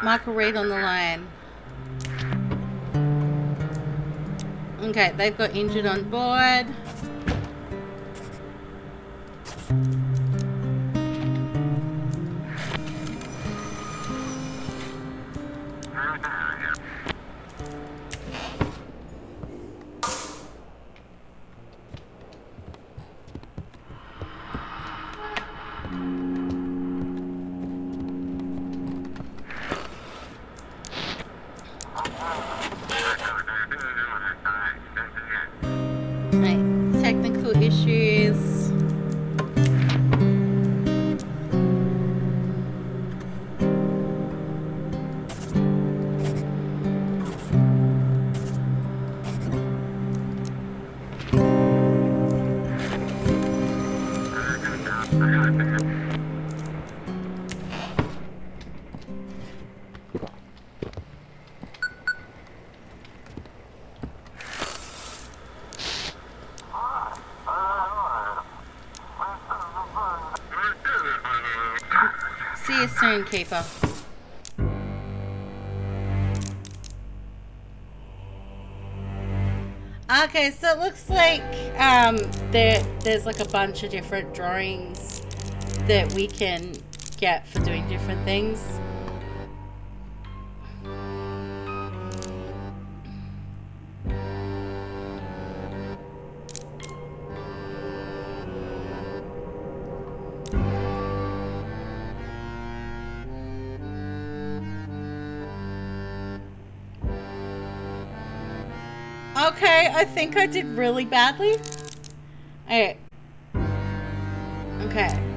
Michael Reed on the line. Okay, they've got injured on board. Right, technical issues. See you soon, Keeper. Okay, so it looks like there's like a bunch of different drawings that we can get for doing different things. Okay, I think I did really badly. Alright. Okay.